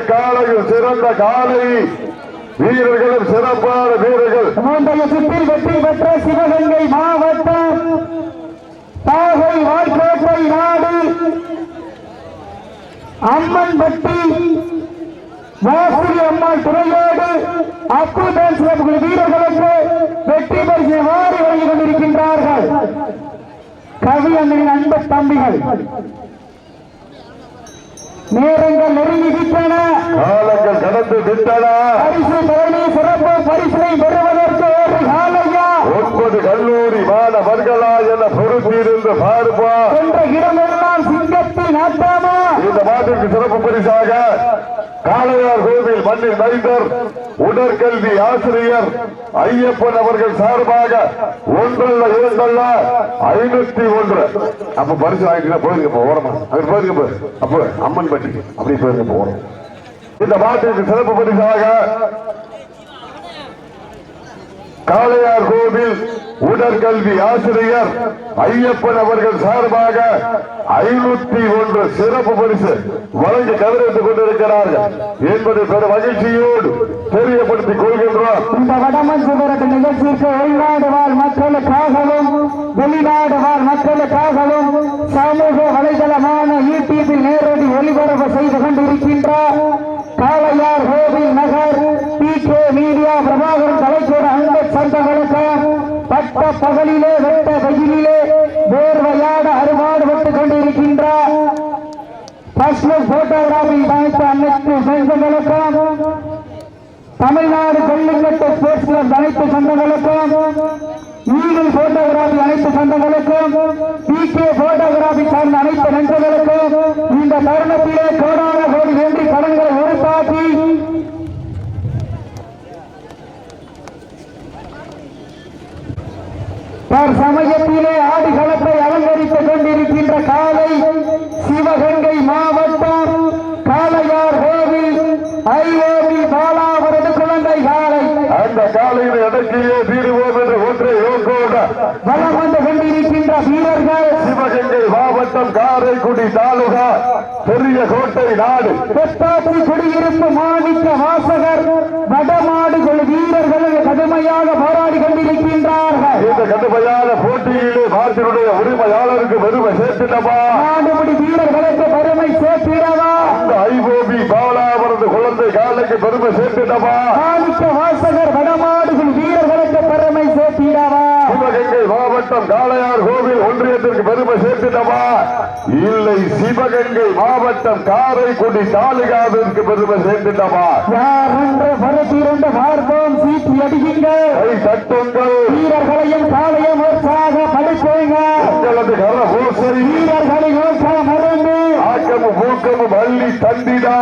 காலையில் சிறந்த காலை வீரர்களும் சிறப்பான வீரர்கள். முந்தைய சுற்றில் வெற்றி பெற்ற சிவகங்கை மாவட்டம் பாகை வாய்க்கோட்டை நாடு அம்மன்பட்டி வாசுகி அம்மாள் துறையோடு அப்பு டான்ஸ் வீரர்களுக்கு வெற்றி பரிசை வாரி வழங்கிக் கொண்டிருக்கின்றார்கள். கவி அண்ணனின் அன்பு தம்பிகள். நேரங்கள் நெருங்கி விட்டன, காலங்கள் கடந்து விட்டன. பரிசு பரணி சிறப்பு பரிசனை பெறுவதற்கு ஒரு காலையா 9 கல்லூரி மாணவர்களா என பொறுத்திருந்து பார்ப்பா என்ற இடமெல்லாம் சிங்கத்தின் ஆட்டமா. இந்த மாட்டிற்கு சிறப்பு பரிசாக காளையார் கோவில் மண்ணின் மைந்தர் உடற்கல்வி ஆசிரியர் ஐயப்பன் அவர்கள் சார்பாக 1 அல்ல 2 அல்ல 501 அப்ப பரிசு வாங்கிட்டு போயிருக்க ஓரமா அங்க போயிருக்க அப்ப அம்மன் பட்டி அப்படி போயிருக்க போறோம். இந்த மாட்டிற்கு சிறப்பு பரிசாக காளையார் கோவில் உடற்கல்வி ஆசிரியர் ஐயப்பன் அவர்கள் சார்பாக 501 சிறப்பு பரிசு வழங்கி கவனித்துக் கொண்டிருக்கிறார்கள் என்பதை பெரும் மகிழ்ச்சியோடு தெரியப்படுத்திக் கொள்கின்றோம். இந்த வடமன் சுவரத்து நிகழ்ச்சிக்கு உள்நாடு வாழ் மக்களுக்காகவும் வெளிநாடு வாழ் மக்களுக்காகவும் சமூக வலைதளமான யூடியூபில் நேரடி ஒளிபரப்பு செய்து கொண்டிருக்கின்றார் காளையார் கோவில் நகர் PK மீடியா பிரபாகரன் கலைக்கூட அன்பு சொந்தங்களுக்கு பட்ட பகலிலே வெட்ட வெயிலிலே வேர்வையாட அறுபாடுபட்டுக் கொண்டிருக்கின்றார் போட்டோகிராபி அனைத்து அனைத்து சொந்தங்களுக்கும் தமிழ்நாடு ஜல்லிக்கட்டு ஸ்போர்ட்ஸ் கிளப் அனைத்து சொந்தங்களுக்கும் ஈகிள் போட்டோகிராபி அனைத்து சொந்தங்களுக்கும் PK போட்டோகிராபி சார்ந்த அனைத்து நண்பர்களுக்கும் இந்த தருணத்திலே கோடான கோடி வேண்டி கடன்களை உருவாக்கி சமயத்திலே ஆடுகளத்தை அலங்கரித்துக் கொண்டிருக்கின்ற காலை சிவகங்கை மாவட்டம் காளையார் கோவில் IOB பாலா அவரது குழந்தை காலை. அந்த காலையில் அடக்கியே தீருவோம் என்று ஒன்றை யோகோட வலம் வந்து கொண்டிருக்கின்ற வீரர்கள் சிவகங்கை மாவட்டம் காரைக்குடி தாலுகா பெரிய கோட்டை நாடு பெத்தாச்சி குடியிருப்பு மாணிக்க வாசகர் வடமாடுகள் வீரர்கள் கடுமையாக போராடி கொண்டிருக்கின்றார்கள். இந்த கடுமையான போட்டியிலே மாட்டினுடைய உரிமையாளருக்கு பெருமை சேர்த்திடவா, நாடுபடி வீரர்களுக்கு பெருமை சேர்த்திடவா, இந்த IOB பாலா அவரது குழந்தை காலைக்கு பெருமை சேர்த்திடவா, மாணிக்க வாசகர் வடமாடுகள் வீரர்களுக்கு பெருமை சேர்த்திடவா, சிவகங்கை மாவட்டம் காளையார் கோவில் ஒன்றியத்திற்கு பெருமை சேர்த்திடவா, இல்லை சிவகங்கை மாவட்டம் காரைக்குடி தாலுகாவிற்கு பெருமை சேர்த்திடவா. யார் என்று பரத்திரண்டு பார்ப்போம். சீட்டி அடியுங்கள், கை தட்டுங்கள், வீரர்களையும் காலையும் உற்சாக படுத்துங்க, உங்களது கரபூசரி வீரர்களை உற்சாகம் மறந்து ஆக்கமும் ஊக்கமும் அள்ளி தந்திடா.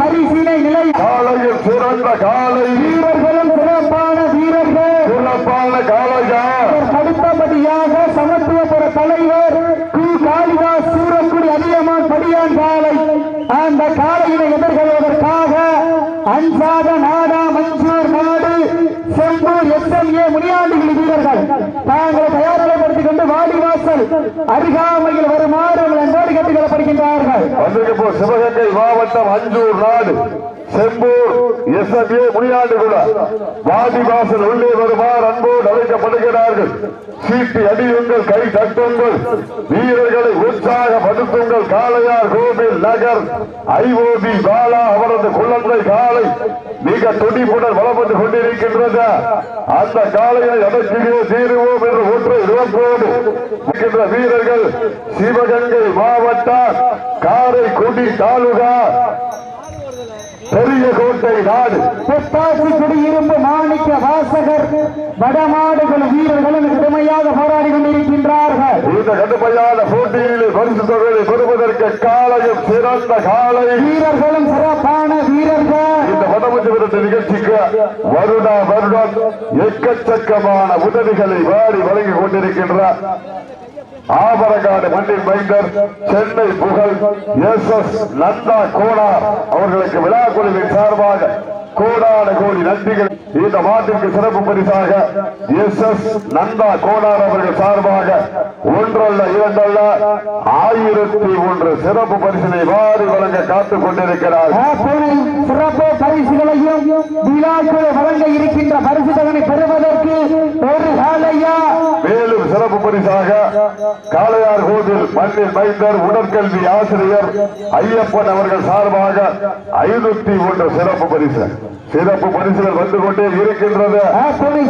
பரிசினை நிலை காலையில் சிறந்த காலை வீரர்களும் சிறப்பான வீரர்கள் சிறப்பான காலையா. அடுத்தபடியாக சமத்துவபுர தலைவர் காளிதாஸ் சூரக்குடி அதியமான் படியான் காலை. அந்த காலையினை எதிர்கொள்வதற்காக அன்சாத நாடா மஞ்சூர் நாடு செம்பூர் SMA முனியாண்டிகள் வீரர்கள் தாங்களை தயாரிப்படுத்திக் கொண்டு வாடிவாசல் அருகாமையில் வருமாறு அன்போடு கேட்டுக் கொள்ளப்படுகின்றார்கள். சிவகங்கை மாவட்டம் அஞ்சூர் நாடு செம்பூர் SMA முனியாண்டுகுல வாடிவாசல் உள்ளே வருமாறு அன்போடு அழைக்கப்படுகிறார்கள். சீட்டி அடியுங்கள், கை தட்டுங்கள், வீரர்களை உற்சாகப்படுத்துங்கள். காளையார் கோவில் நகர் IOB பாலா அவரது குழந்தை காலை மிக துடிப்புடன் வளம் வந்து கொண்டிருக்கின்றது. அந்த காலையை அடக்கியே தீருவோம் என்று ஒற்றை நோக்கோடு இருக்கின்ற வீரர்கள் சிவகங்கை மாவட்டம் காரைக்குடி தாலுகா பெரிய கோட்டை நாடு பெத்தாசி குடியிருப்பு மாணிக்க வாசகர் வடமாடுகள் வீரர்களும் கடுமையாக போராடி கொண்டிருக்கின்றார்கள். இந்த கடுமையான போட்டியிலே பரிசு தொகையை பெறுவதற்கு காலையும் சிறந்த காலை வீரர்களும் சிறப்பான வீரர்கள். இந்த வடமஞ்சு விரட்டு நிகழ்ச்சிக்கு வருடம் எக்கச்சக்கமான உதவிகளை வாரி வழங்கிக் கொண்டிருக்கின்றார். ஆபரகாடு மண்ணின் மைந்தர் சென்னை புகழ் SS நந்தா கோனார் அவர்களுக்கு விழா குழுவின் சார்பாக கோடான கோடி நன்றிகள். இந்த மாட்டிற்கு சிறப்பு பரிசாக SS நந்தா கோடார் அவர்கள் சார்பாக ஒன்றல்ல இரண்டல்ல 1001 சிறப்பு பரிசினை வாரி வழங்க காத்துக் கொண்டிருக்கிறார். சிறப்பு பரிசுகளையும் விழாக்களை வழங்க இருக்கின்ற பரிசுகளை பெறுவதற்கு ஒரு காலையா. மேலும் சிறப்பு பரிசாக காளையார் கோவில் மண்ணில் மைந்தர் உடற்கல்வி ஆசிரியர் ஐயப்பன் அவர்கள் சார்பாக 501 சிறப்பு பரிசு. சிறப்பு பரிசுகள் வந்து கொண்டே இருக்கின்றது.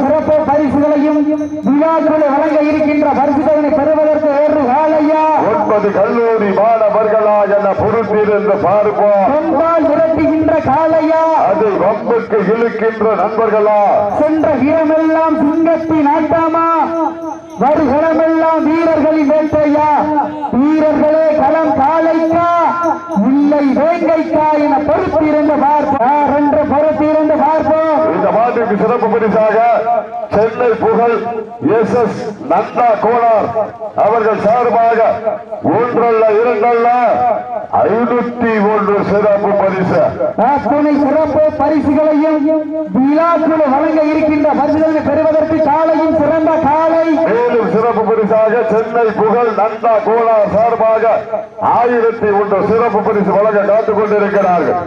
சிறப்பு பரிசுகளையும் விழாக்களை வழங்க இருக்கின்ற பரிசுகளை பெறுவதற்கு ஒரு காலையா. 9 கல்லூரி மாணவர்களா என பொறுத்திருந்து பார்ப்போம். விரட்டுகின்ற காலையா, அதை வம்புக்கு இழுக்கின்ற நண்பர்களா, சென்ற இடமெல்லாம் சிங்கத்தின் ஆட்டாமா, வருகளமெல்லாம் வீரர்களின் வேட்டையா. வீரர்களே களம் காலைக்கா இல்லை வேங்கைக்கா என பொறுத்திருந்து பார்ப்போம் என்று பொறுத்திருந்து பார்ப்போம். இந்த மாட்டுக்கு சிறப்பு பரிசாக சென்னை புகழ் SS நந்தா கோனார் அவர்கள் சார்பாக ஒன்றல்ல இரண்டல்ல 501 சிறப்பு பரிசு. அத்துணை சிறப்பு பரிசுகளையும் விழாக்குழு வழங்க இருக்கின்ற பரிசுகளை பெறுவதற்கு காலையும் சிறந்த காலை. மேலும் சிறப்பு பரிசாக சென்னை புகழ் நந்தா கோனார் சார்பாக 1001 சிறப்பு பரிசு வழங்க காத்துக் கொண்டிருக்கிறார்கள்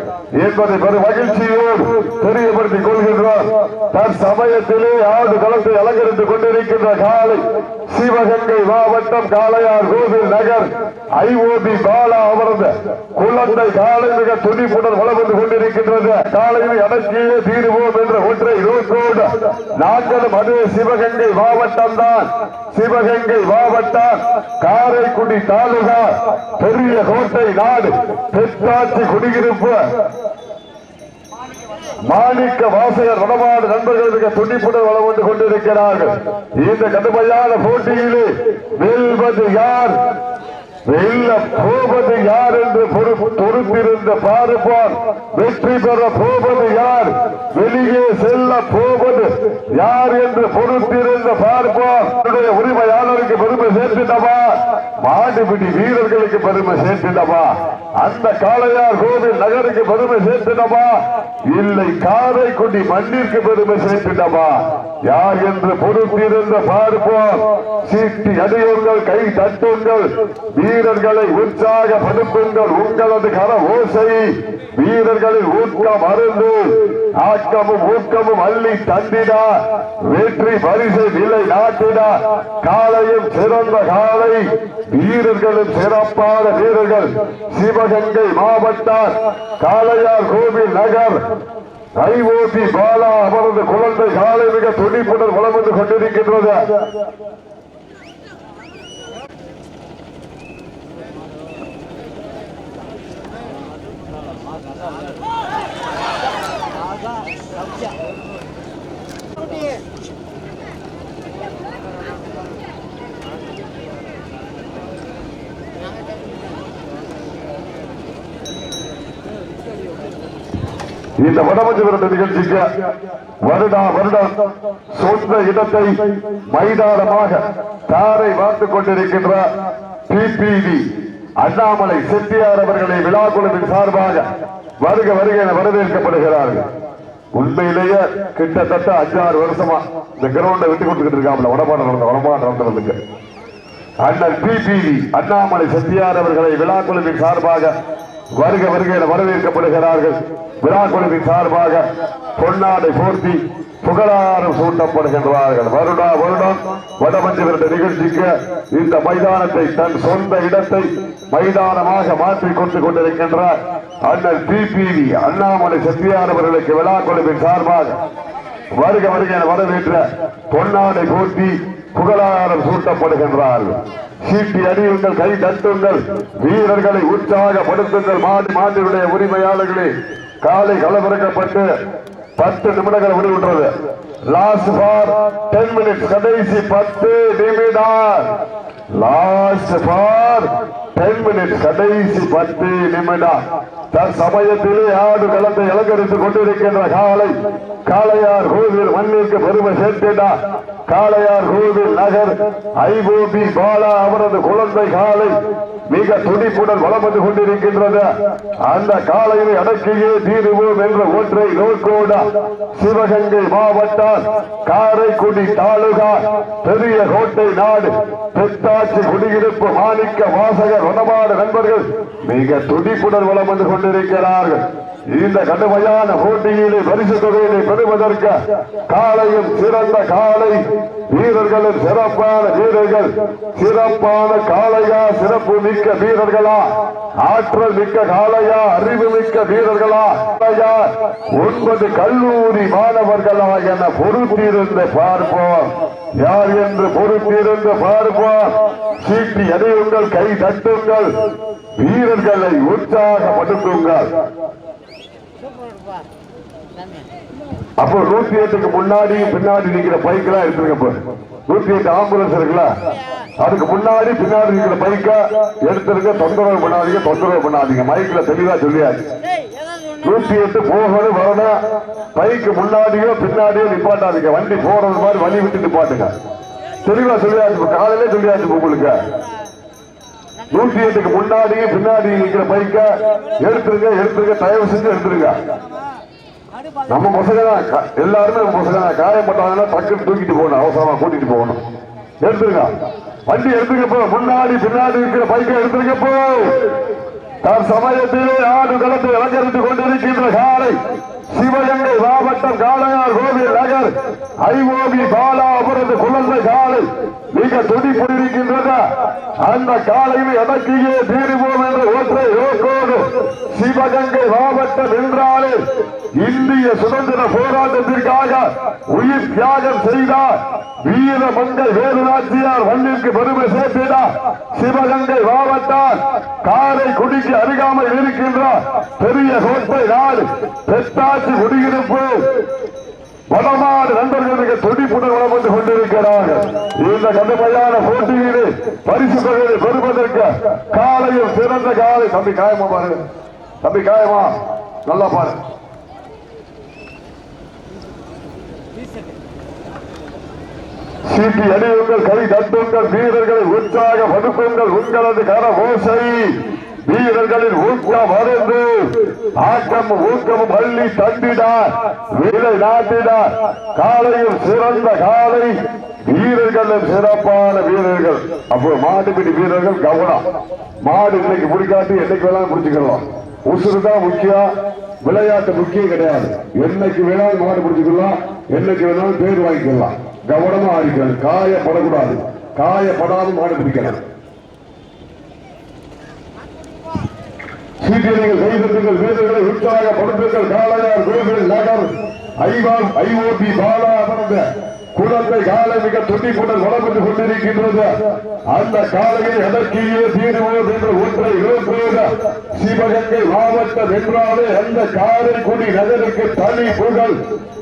என்பதை பெரும் மகிழ்ச்சியோடு தெரியப்படுத்திக் கொள்கின்றோம். தற்சமயத்திலே ஆடு களத்தை அலங்கரித்துக் கொண்டிருக்கின்ற காலை சிவகங்கை மாவட்டம் காளையார் கோவில் நகர் IOB பாலா அமர்ந்த குழந்தை காலை மிக துடிப்புடன் வளம் வந்து கொண்டிருக்கின்றது. காலையை அடக்கியே தீருவோம் என்ற ஒற்றை நோக்கோடு நாங்களும் அதே சிவகங்கை மாவட்டம் தான். சிவகங்கை மாவட்டம் காரைக்குடி தாலுகா பெரிய கோட்டை நாடு தெற்காட்சி குடியிருப்பு மாணிக்க வாசகர் வடமாடு நண்பர்கள் மிக துடிப்புடன் வளம் வந்து கொண்டிருக்கிறார்கள். இந்த கடுமையான போட்டியிலே வெல்வது யார் வெல்ல போவது யார் என்று பொறுத்திருந்த பார்ப்போம். வெற்றி பெற போவது யார், வெளியே செல்ல போவது யார் என்று பொறுத்திருந்த பார்ப்போம். உரிமையாளருக்கு பெருமை சேர்த்திடவா, மாடுபிடி வீரர்களுக்கு பெருமை சேர்த்திடவா, அந்த காளையார் கோவில் நகருக்கு பெருமை சேர்த்திடவா, இல்லை காரைக்குடி மண்ணிற்கு பெருமை சேர்த்திடவா, யார் என்று பொறுத்திருந்த பார்ப்போம். சீட்டி அடியுங்கள், கை தட்டுங்கள், வீரர்களை உற்சாகப்படுத்துங்கள். உங்களது கர ஓசை வீரர்களின் ஊக்கம் அருந்து ஆக்கமும் ஊக்கமும் அள்ளி தந்திடா, வெற்றி பரிசை நிலை நாட்டிடா. காலையும் சிறந்த காலை, வீரர்களும் சிறப்பான வீரர்கள். சிவகங்கை மாவட்டம் காளையார் கோவில் நகர் IOB பாலா அவரது குழந்தை காலை மிக துடிப்புடன் வளம் வந்து கொண்டிருக்கின்றது. இந்த வடமஞ்சு விரட்டு நிகழ்ச்சிக்கு வருடம் சொந்த இடத்தை மைதானமாக தாரை பார்த்துக் கொண்டிருக்கின்ற PPV அண்ணாமலை செட்டியார் அவர்களை விழா குழுவின் சார்பாக வருக வருக என வரவேற்கப்படுகிறார்கள். உண்மையிலேயே கிட்டத்தட்ட 5-6 வருஷமா இந்த கிரவுண்டை விட்டு கொடுத்துக்கிட்டு இருக்காங்க. வடமாடு நடந்ததுக்கு அண்ணன் PPV அண்ணாமலை செட்டியார் அவர்களை விழா குழுவின் சார்பாக வருக வருக என வரவேற்கப்படுகிறார்கள். விழா குழுவின் சார்பாக பொன்னாடை போர்த்தி புகழாரம் சூட்டப்படுகின்றார்கள். வருடம் வடமஞ்சு விரட்டு நிகழ்ச்சிக்கு இந்த மைதானத்தை தன் சொந்த இடத்தை மைதானமாக மாற்றிக் கொண்டிருக்கின்ற அண்ணன் PPV அண்ணாமலை செட்டியார் அவர்களுக்கு விழா குழுவின் சார்பாக வருக வருக என வரவேற்ற பொன்னாடை போர்த்தி புகழாரம் சூட்டப்படுகின்றார்கள். சீட்டி அடியுங்கள், கை தட்டுங்கள், வீரர்களை உற்சாகப்படுத்துங்கள். மாட்டினுடைய உரிமையாளர்களே, காலை களமிறக்கப்பட்டு 10 நிமிடங்கள் முடிவுற்றது. லாஸ்ட் ஃபார் 10 மினிட்ஸ், கடைசி 10 நிமிடம். லாஸ்ட் ஃபார் 10 மினிட்ஸ், கடைசி 10 நிமிடம். தற்சமயத்திலே ஆடு களத்தை அலங்கரித்துக் கொண்டிருக்கின்ற காலை காளையார் கோவில் மண்ணிற்கு பெருமை சேர்த்திடா. காளையார் கோவில் நகர் IOB பாலா அவரது குழந்தை காலை மிக துடிப்புடன் வளம் வந்து கொண்டிருக்கின்றது. அந்த காலையை அடக்கியே தீருவோம் என்ற ஒன்றை நோக்கோட சிவகங்கை மாவட்டம் காரைக்குடி தாலுகா பெரிய கோட்டை நாடு தெற்காட்சி குடியிருப்பு மாணிக்க வாசகர் வனமாடு நண்பர்கள் மிக துடிப்புடன் வளம் வந்து கொண்டிருக்கிறார்கள். இந்த கடுமையான போட்டியிலே பரிசு தொகையினை பெறுவதற்கு காலையும் சிறந்த காலை வீரர்களும் சிறப்பான வீரர்கள், சிறப்பான காளையா, சிறப்பு மிக்க வீரர்களா, ஆற்றல் மிக்க காளையா, அறிவு மிக்க வீரர்களா, 9 கல்லூரி மாணவர்களா என பொறுத்திருந்து பார்ப்போம். யார் என்று பொறுத்திருந்து பார்ப்போம். சீட்டி அடையுங்கள், கை தட்டுங்கள், வீரர்களை உற்சாகப்படுத்துங்கள். அப்போ 108க்கு முன்னாடி பின்னாடி நிக்கிற பைக் எல்லாம் எடுத்துருங்க. 108 ஆம்புலன்ஸ் இருக்குல்ல, அதுக்கு முன்னாடி பின்னாடி நிக்கிற பைக்க எடுத்துருங்க. தொந்தரவு பண்ணாதீங்க, தொந்தரவு பண்ணாதீங்க. மைக்ல தெளிவா சொல்லியாச்சு. 108 போகணும் வரணும். பைக்கு முன்னாடியோ பின்னாடியோ நிப்பாட்டாதீங்க. வண்டி போறது மாதிரி வழி விட்டு நிப்பாட்டுங்க. தெளிவா சொல்லியாச்சு, காலையிலே சொல்லியாச்சு உங்களுக்கு. 108க்கு முன்னாடியும் பின்னாடி நிக்கிற பைக்க எடுத்துருங்க. தயவு செஞ்சு எடுத்துருங்க. நம்ம பசங்க தான் எல்லாருமே பசங்க காயப்பட்டாங்கன்னா டக்குன்னு தூக்கிட்டு போகணும், அவசரமா கூட்டிட்டு போகணும். எடுத்துருங்க, வண்டி எடுத்துக்க போ. முன்னாடி பின்னாடி இருக்கிற பைக்கை எடுத்துருக்க போ. தற்சமயத்திலே ஆடு களத்தை அலங்கரித்துக் கொண்டிருக்கின்ற காலை சிவகங்கை மாவட்டம் காளையார் கோவில் நகர் ஐஓபி பாலா அவரது குழந்தை காலை மிக துடிப்புடிருக்கின்றது. அந்த காலையில் அடக்கியே தீருவோம் என்ற ஒற்றை நோக்கோடு சிவகங்கை மாவட்டம் என்றாலே இந்திய சுதந்திர போராட்டத்திற்காக உயிர் தியாகம் செய்தார் வீர மங்கை வேலுநாச்சியார் மண்ணிற்கு பெருமை சேர்த்தினார். சிவகங்கை மாவட்டம் காரைக்குடிக்கு அருகாமையில் இருக்கின்ற பெரிய கோட்டை நாடு தெற்காட்சி குடியிருப்பு வடமாடு நண்பர்களுக்கு துடிப்புடன் வளம் வந்து கொண்டிருக்கிறார்கள். இந்த கடுமையான போட்டியிலே பரிசு தொகையை பெறுவதற்கு காலையும் சிறந்த காலை. தம்பி காயமா பாரு, தம்பி காயமா நல்லா பாரு. சீட்டி அணியுங்கள், கை தட்டுங்கள், வீரர்களை உற்சாகப்படுத்துங்கள். உங்களது கர ஓசை வீரர்களின் ஊக்கம் மருந்து ஆக்கமும் ஊக்கமும் பள்ளி தண்டினார் வீரை நாட்டினார். காலையும் சிறந்த காலை வீரர்களும் சிறப்பான வீரர்கள். அப்போ மாடுபிடி வீரர்கள் கவனம். மாடு இன்னைக்கு பிடிக்காட்டி என்னைக்கு வேணாலும் பிடிச்சுக்கலாம். உசுறுதான் முக்கியம், விளையாட்டு முக்கியம் கிடையாது. என்னைக்கு வேணாலும் மாடு பிடிச்சுக்கலாம், என்னைக்கு வேணாலும் பேர் வாங்கிக்கலாம். கவனமா ஆடிக்கணும், காயப்படக்கூடாது. காயப்படாத மாடு பிடிக்கலாம். சீட்டியர்கள் கைதட்டுங்கள், வீரர்களை உற்சாகப்படுத்துங்கள். காளையார் கோவில் நகர் ஐஓபி பாலா அமர்ந்த குழந்தை காலை மிக துடிப்புடன் வளர்ந்து கொண்டிருக்கின்றது. அந்த காலையை அடக்கியே தீருவோம் என்ற ஒன்றை நோக்கோட சிவகங்கை மாவட்டம் என்றாலே அந்த காரைக்குடி நகருக்கு தனி புகழ்.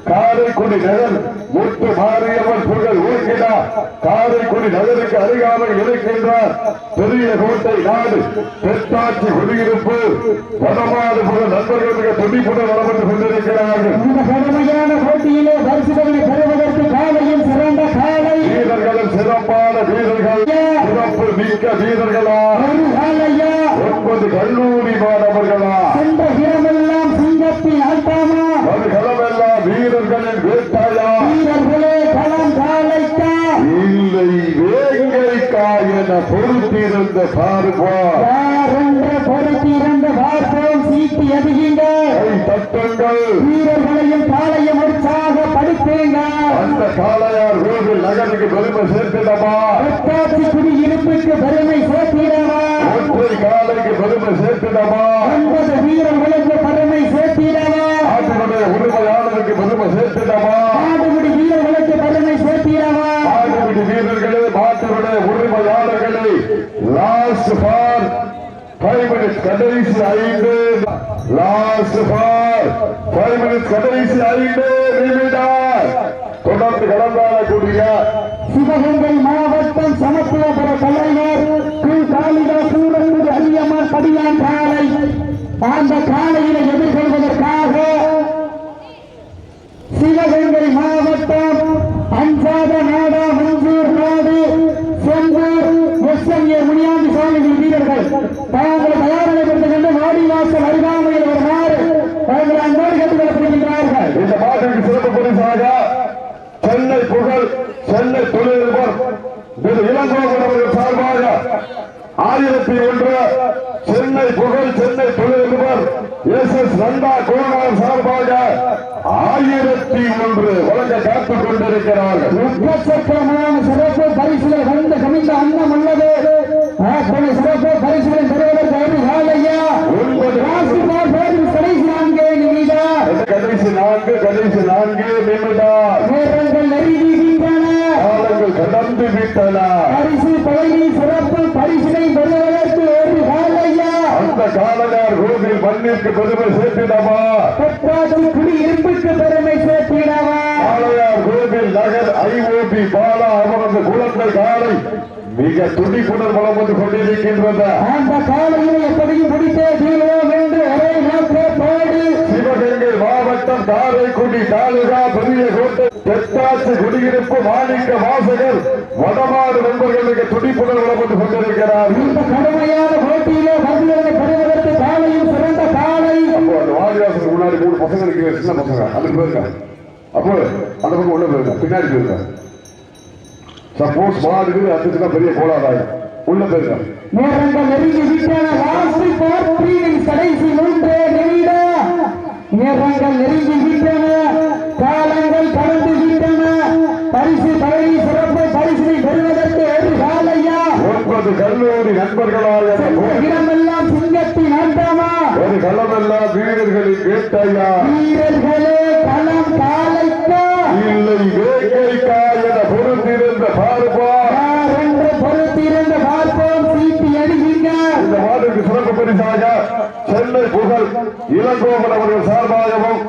காரைக்குடி நகர் முத்து மாரியம்மன் புகழ் ஊர்கிறார். காரைக்குடி நகருக்கு அருகாமல் இருக்கின்றார் பெரிய கோட்டை நாடு தெற்காட்சி குடியிருப்பு வடமாடு புகழ் நண்பர்களுக்கு துடிப்புடன் வளர்ந்து கொண்டிருக்கிறார்கள். இந்த கடுமையான போட்டியிலே பரிசுகளை பெறுவதற்கு காலையும் சிறந்த காலை வீரர்களும் சிறப்பான வீரர்கள், சிறப்பு மிக்க வீரர்களா, 9 கல்லூரி மாணவர்களா, சென்ற இடமெல்லாம் சிங்கத்தின் ஆட்டமா, ஒரு களமெல்லாம் வீரர்களின் வேட்டாயா, வீரர்களே களம் காலைக்கா இல்லை வேங்கைக்கா என பொறுத்திருந்த பார்ப்போம். யார் என்று பொறுத்திருந்த பார்ப்போம். சீட்டி எதுகின்ற தட்டுங்கள், வீரர்களையும் காலையும் உற்சாகப்படுத்துங்கள். அந்த காளையார் கோவில் நகருக்கு பெருமை சேர்த்திடமா, தெற்காட்சி குடியிருப்புக்கு பெருமை சேர்த்திடவா, ஒற்றை காலைக்கு பெருமை சேர்த்திடமா, 9 வீரர்களுக்கு பெருமை சேர்த்திடவா, ஆட்டுடைய உரிமையாளருக்கு பெருமை சேர்த்திடமா, நாடுமுடி வீரர்களுக்கு பெருமை சேர்த்திடவா. ஆட்டுக்குடி வீரர்களே, மாட்டுடைய உரிமையாளர்களே, லாஸ்ட் ஃபார் 5 மினிட்ஸ், கடைசி 5, லாஸ்ட் ஃபார் 5 மினிட்ஸ், கடைசி 5 நிமிடம். தொடர்ந்து கலந்தாடக்கூடிய சிவகங்கை மாவட்டம் சமத்துவபுர தலைவர் காளிதாஸ் சூரங்குடி அரியமான் படியான் காலை. அந்த காலையினை எதிர்கொள்வதற்காக சிவகங்கை மாவட்டம் அஞ்சாத நாடா மஞ்சூர் நாடு செம்பூர் SMA முனியாண்டி சாலை வீரர்கள் சென்னை புகழ் சென்னை தொழிலதிபர் திரு இளங்கோவன் அவர்கள் சார்பாக 1001 சென்னை புகழ் சென்னை தொழிலதிபர் SS நந்தா கோனார் சார்பாக 1001 வழங்க காத்துக் கொண்டிருக்கிறார்கள். எக்கச்சக்கமான சிறப்பு பரிசுகள் வந்து கமிந்த அன்னம் உள்ளது. சிறப்பு பரிசுகளை பெறுவதற்கு ஆலையா கடைசி 4 நிமிடம் கடைசி 4 நிமிடம் நேரங்கள் நெருங்கிவிட்டன. காலங்கள் கடந்து விட்டன. பரிசு பழகி சிறப்பு பரிசினை பெறுவதற்கு ஒரு ஆலையா அந்த காலையார் கோவில் மண்ணிற்கு பெருமை சேர்த்திடவா பொற்றாட்சி குடியிருப்புக்கு பெருமை சேர்த்திடவா காளையார் கோவில் நகர் IOP பாலா அவரது குழந்தை காலை மிக துடிப்புடன் வளம் வந்து கொண்டிருக்கின்றது. அந்த காலையை எப்படியும் முடித்தே தீர்வோம் என்று ஒரே நோக்கத்தோடு சிவகங்கை மாவட்டம் காரைக்குடி தாலுகா பெரிய கோட்டை தெற்காட்சி குடியிருப்பு மாணிக்க வாசகர் வடமாடு நண்பர்களுக்கு துடிப்புடன் வளம் வந்து கொண்டிருக்கிறார். இந்த கடுமையான போட்டியிலே பங்குகளை பெறுவதற்கு காலையும் சிறந்த காலை. அப்போ அந்த வாரியாசத்துக்கு முன்னாடி 3 பசங்க இருக்கிற சின்ன பசங்க அதுக்கு போயிருக்காங்க. அப்போ அந்த பக்கம் உள்ள போயிருக்காங்க, பின்னாடி போயிருக்காங்க. சப்போஸ் மாடு அதுக்கு பெரிய கோளாறாயும் உள்ள போயிருக்காங்க. நேரங்கள் நெருங்கி விட்டன. கடைசி 3 நிமிடம் நேரங்கள் நெருங்கி விட்டன. காலங்கள் கடந்து விட்டன. பரிசு பழகி சிறப்பு பரிசினை பெறுவதற்கு ஒரு காலையா 9 கல்லூரி நண்பர்களாக இடமெல்லாம் சிங்கத்தின் ஆட்டமா ஒரு களமெல்லாம் வீரர்களின் வேட்டையா வீரர்களே களம் காலைக்கா இல்லை வேட்டைக்கா என பொறுத்திருந்த பார்ப்பார் என்று பொறுத்திருந்த பார்ப்போம். சீட்டி அடிவீங்க. இந்த மாட்டுக்கு சிறப்பு பரிசாக சென்னை புகழ் இளங்கோவன் அவர்கள் சார்பாகவும்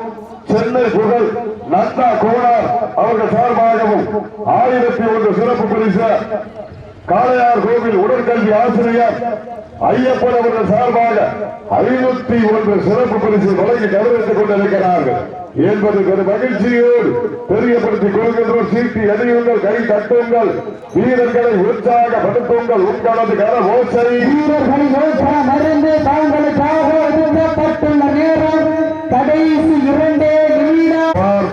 சென்னை புகழ் நந்தா கோனார் அவர்கள் சார்பாகவும் 1001 சிறப்பு பரிசு காளையார் கோவில் உடற்கல்வி ஆசிரியர் ஐயப்பன் அவர்கள் சார்பாக 501 சிறப்பு பரிசு வழங்கி கௌரவித்துக் கொண்டிருக்கிறார்கள் என்பது பெரும் மகிழ்ச்சியோடு தெரியப்படுத்திக் கொள்கின்றோம். சீட்டி அடியுங்கள், கை தட்டுங்கள், வீரர்களை உற்சாகப்படுத்துங்கள். உங்களது கரவோசை வீரர்களின் ஓட்டம் அறிந்து தாங்களுக்காக ஒதுக்கப்பட்டுள்ள நேரம் கடைசி 2 நிமிடம்.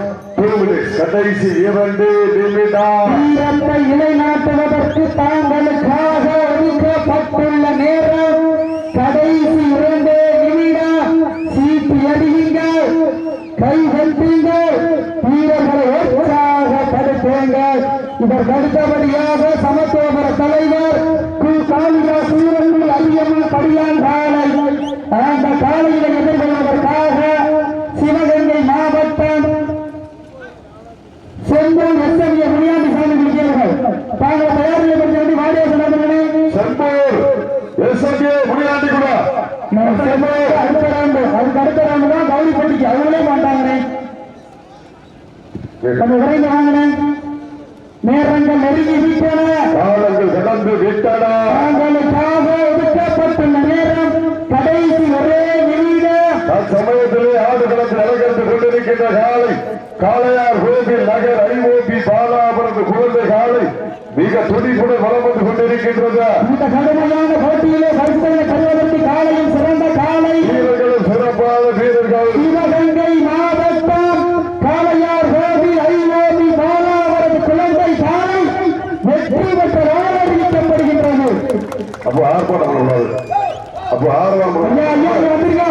கடைசி 2 நிமிடம். வீரத்தை நிலைநாட்டுவதற்கு தாங்களுக்காக ஒதுக்கப்பட்டுள்ள நேரம் கடைசி 2 நிமிடம். சீட்டு அடியுங்கள், கை தட்டுங்கள், வீரர்களை உற்சாகப்படுத்துங்கள். இதற்கு அடுத்தபடியாக சமத்துவபுர தலைவர் காளிதாஸ் வீரர்கள் அதிகமாக படியான் காலை. அந்த காலையை எதிர்கொள்வதற்காக சிவகங்கை மாவட்டம் செம்பூர் எஸ்எம்ஏ முனியாண்டி சாமி விஜயர்கள் தாங்கள் தயாரில் பற்றி வாடியாசனே செம்பூர் எஸ்எம்ஏ முனியாண்டி கூட செம்பூர் அடுத்த ராண்டு அதுக்கு அடுத்த ராண்டு தான் கௌரி போட்டிக்கு அவங்களே மாட்டாங்கண்ணே. கொஞ்சம் விரைந்து வாங்கினேன். நேரங்கள் நெருங்கி விட்டன. காலங்கள் கடந்து விட்டன. தாங்களுக்காக ஒதுக்கப்பட்டுள்ள நேரம் கடைசி 1 நிமிடம். அச்சமயத்திலே ஆடுகளத்தில் அலங்கரித்துக் கொண்டிருக்கின்ற காலை காளையார் கோவில் நகர் IOP பாலாபுரத்து குழந்தை காலை மிக துடிப்புடன் வளம் வந்து கொண்டிருக்கின்றது. இந்த கடுமையான போட்டியிலே பரிசுகளை பெறுவதற்கு காலையும் சிறந்த காலை. வீரர்களும் சிறப்பான வீரர்கள். சிவகங்கை மாவட்டம் காளையார் கோவில் IOP பாலாபுரத்து குழந்தை காலை வெற்றி பெற்றதாக அறிவிக்கப்படுகின்றது. அப்போ ஆர்ப்பாட்டம் அப்போ ஆர்வம் வந்திருக்கா